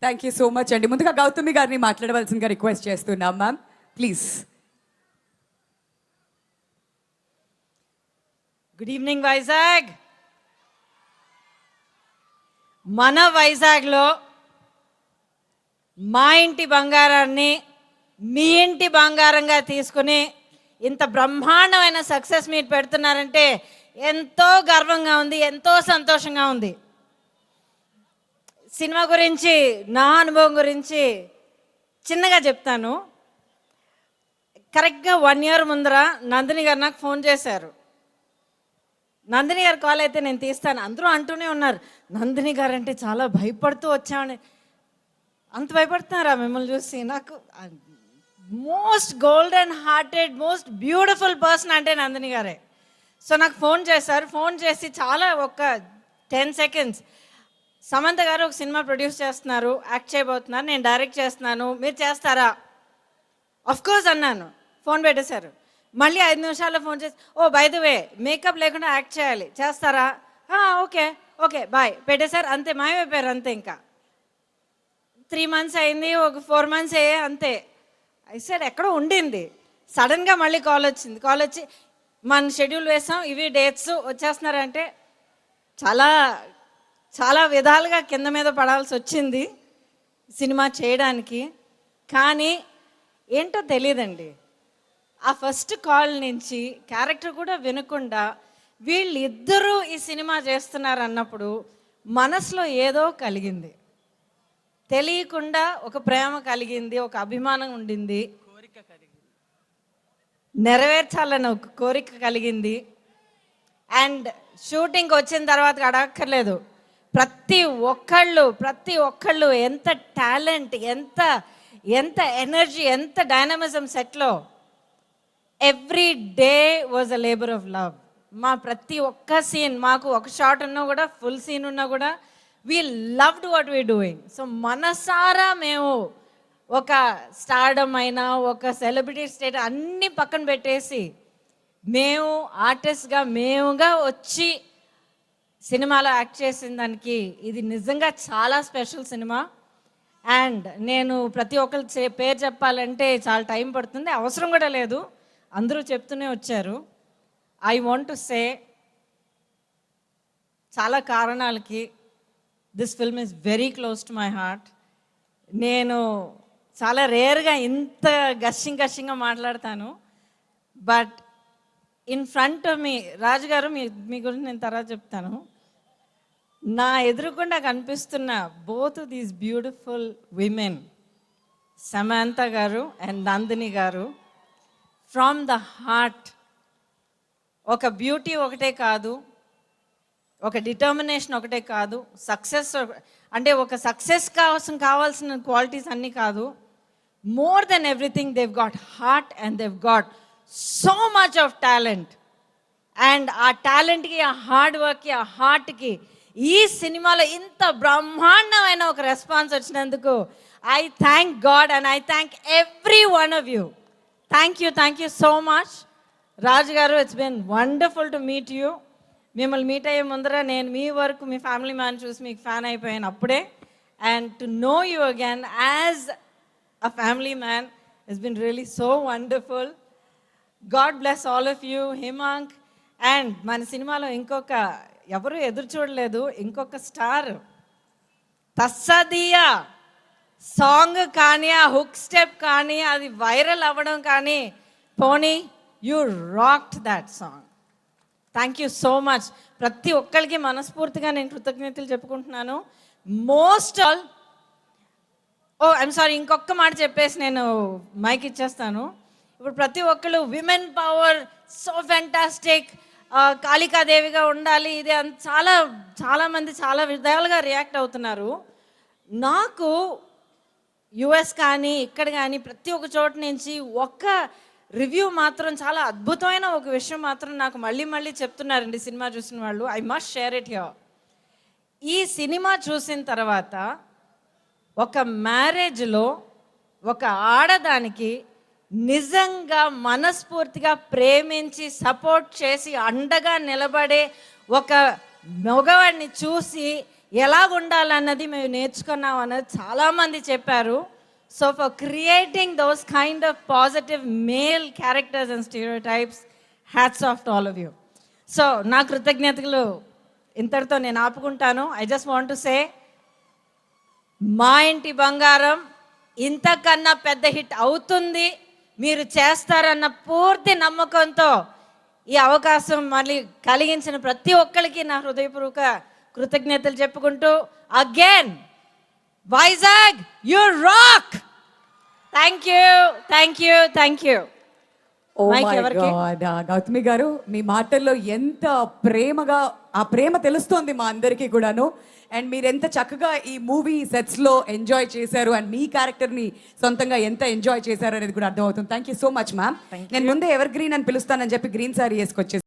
Thank you so much అండి. ముందుగా గౌతమి గారిని మాట్లాడవలసిందిగా రిక్వెస్ట్ చేస్తున్నాం ma'am, please. Good evening Vizag. మన వైజాగ్లో మా ఇంటి బంగారాన్ని మీ ఇంటి బంగారంగా తీసుకుని ఇంత బ్రహ్మాండమైన సక్సెస్ మీట్ పెడుతున్నారంటే ఎంతో గర్వంగా ఉంది, ఎంతో సంతోషంగా ఉంది. సినిమా గురించి నా అనుభవం గురించి చిన్నగా చెప్తాను. కరెక్ట్గా 1 year ముందర నందిని గారు నాకు ఫోన్ చేశారు. నందిని గారు కాల్ అయితే నేను తీస్తాను. అందరూ అంటూనే ఉన్నారు, నందిని గారు అంటే చాలా భయపడుతూ వచ్చామని. అంత భయపడుతున్నారా మిమ్మల్ని చూసి? నాకు most golden hearted, most beautiful person అంటే నందిని గారే. సో నాకు ఫోన్ చేశారు. ఫోన్ చేసి చాలా ఒక 10 seconds, సమంత గారు ఒక సినిమా ప్రొడ్యూస్ చేస్తున్నారు, యాక్ట్ చేయబోతున్నారు, నేను డైరెక్ట్ చేస్తున్నాను, మీరు చేస్తారా? ఆఫ్ కోర్స్ అన్నాను. ఫోన్ పెట్టేశారు. మళ్ళీ 5 నిమిషాల్లో ఫోన్ చేసి, ఓ బై ద వే మేకప్ లేకుండా యాక్ట్ చేయాలి, చేస్తారా? ఓకే ఓకే బాయ్ పెట్టేశారు. అంతే, మాయమైపోయారు అంతే. ఇంకా 3 months అయింది, ఒక 4 months అయ్యే అంతే. సైడ్ ఎక్కడో ఉండింది. సడన్గా మళ్ళీ కాల్ వచ్చింది. కాల్ వచ్చి మన షెడ్యూల్ వేసాం, ఇవి డేట్స్, వచ్చేస్తున్నారంటే చాలా చాలా విధాలుగా కింద మీద పడాల్సి వచ్చింది సినిమా చేయడానికి. కానీ ఏంటో తెలియదండి, ఆ ఫస్ట్ కాల్ నుంచి క్యారెక్టర్ కూడా వినకుండా వీళ్ళిద్దరూ ఈ సినిమా చేస్తున్నారు అన్నప్పుడు మనసులో ఏదో కలిగింది. తెలియకుండా ఒక ప్రేమ కలిగింది, ఒక అభిమానం ఉండింది, కోరిక కలిగింది, నెరవేర్చాలని ఒక కోరిక కలిగింది. అండ్ షూటింగ్కి వచ్చిన తర్వాత అడగక్కర్లేదు, ప్రతి ఒక్కళ్ళు ఎంత టాలెంట్, ఎంత ఎంత ఎనర్జీ, ఎంత డైనమిజం సెట్లో. Every day was a labour of love. మా ప్రతి ఒక్క సీన్, మాకు ఒక షాట్ ఉన్నా కూడా, ఫుల్ సీన్ ఉన్నా కూడా, we loved what we doing. So మనసారా మేము ఒక స్టార్డమ్ అయినా, ఒక సెలబ్రిటీ స్టేట్ అన్నీ పక్కన పెట్టేసి మేము ఆర్టిస్ట్గా మేముగా వచ్చి సినిమాలో యాక్ట్ చేసిన దానికి ఇది నిజంగా చాలా స్పెషల్ సినిమా. అండ్ నేను ప్రతి ఒక్కరి పేరు చెప్పాలంటే చాలా టైం పడుతుంది, అవసరం కూడా లేదు, అందరూ చెప్తూనే వచ్చారు. ఐ వాంట్ టు సే, చాలా కారణాలకి this film is very close to my heart. నేను చాలా రేర్గా ఇంత గషింగా మాట్లాడతాను. బట్ ఇన్ ఫ్రంట్ ఆఫ్ మీ, రాజు గారు మీ గురించి నేను తర్వాత చెప్తాను. నా ఎదురుకుండా కనిపిస్తున్న both these beautiful women, Samantha garu and Nandini garu, from the heart. ఒక బ్యూటీ ఒకటే కాదు, ఒక డిటర్మినేషన్ ఒకటే కాదు, సక్సెస్ అంటే ఒక సక్సెస్ కోసం కావాల్సిన క్వాలిటీస్ అన్నీ కాదు. More than everything Dev got heart and Dev got so much of talent. And ఆ టాలెంట్కి, ఆ హార్డ్ వర్క్కి, ఆ హార్ట్కి ఈ సినిమాలో ఇంత బ్రహ్మాండమైన ఒక రెస్పాన్స్ వచ్చినందుకు I thank God and I thank every one of you. Thank you so much. Raju garu, it's been wonderful to meet you. మిమ్మల్ని మీట్ అయ్యే ముందర నేను మీ వరకు, మీ ఫ్యామిలీ మ్యాన్ చూసి మీకు ఫ్యాన్ అయిపోయాను అప్పుడే. And to know you again as a family man he's been really so wonderful. God bless all of you, Himank. అండ్ మన సినిమాలో ఇంకొక ఎవరు ఎదురు చూడలేదు, ఇంకొక స్టార్. తస్సదియా సాంగ్ కానీ, ఆ హుక్ స్టెప్ కానీ, అది వైరల్ అవ్వడం కానీ, పోనీ you rocked that song. Thank you so much. ప్రతి ఒక్కరికి మనస్ఫూర్తిగా నేను కృతజ్ఞతలు చెప్పుకుంటున్నాను. మోస్ట్ ఆల్, ఐఎమ్ సారీ, ఇంకొక మాట చెప్పేసి నేను మైక్ ఇచ్చేస్తాను. ఇప్పుడు ప్రతి ఒక్కరు విమెన్ పవర్, సో ఫ్యాంటాస్టిక్, కాళికాదేవిగా ఉండాలి, ఇది చాలామంది చాలా విధాలుగా రియాక్ట్ అవుతున్నారు. నాకు యుఎస్ కానీ ఇక్కడ కానీ ప్రతి ఒక్క చోట నుంచి ఒక్క రివ్యూ మాత్రం, చాలా అద్భుతమైన ఒక విషయం మాత్రం నాకు మళ్ళీ చెప్తున్నారండి సినిమా చూసిన వాళ్ళు. I must share it here. ఈ సినిమా చూసిన తర్వాత ఒక మ్యారేజ్లో ఒక ఆడదానికి నిజంగా మనస్ఫూర్తిగా ప్రేమించి సపోర్ట్ చేసి అండగా నిలబడే ఒక మగవాడిని చూసి ఎలా ఉండాలన్నది మేము నేర్చుకున్నాం అన్నది చాలామంది చెప్పారు. So for creating those kind of positive male characters and stereotypes, hats off to all of you. So నా కృతజ్ఞతలు ఇంతటితో నేను ఆపుకుంటాను. I just want to say, మా ఇంటి బంగారం ఇంతకన్నా పెద్ద హిట్ అవుతుంది, మీరు చేస్తారన్న పూర్తి నమ్మకంతో ఈ అవకాశం మళ్ళీ కలిగించిన ప్రతి ఒక్కరికి నా హృదయపూర్వక కృతజ్ఞతలు చెప్పుకుంటూ, again Vizag you rock. Thank you, thank you, thank you. ఓ Mike మై ఎవరికి? గాడ్, గౌతమి గారు మీ మాటల్లో ఎంత ప్రేమగా ఆ ప్రేమ తెలుస్తోంది మా అందరికీ కూడాను. అండ్ మీరు ఎంత చక్కగా ఈ మూవీ సెట్స్ లో ఎంజాయ్ చేశారు అండ్ మీ క్యారెక్టర్ ని సొంతంగా ఎంత ఎంజాయ్ చేశారు అనేది కూడా అర్థమవుతుంది. Thank you so much ma'am. నేను ముందే ఎవర్ గ్రీన్ అని పిలుస్తానని చెప్పి గ్రీన్ సారీ వేసుకొచ్చేసి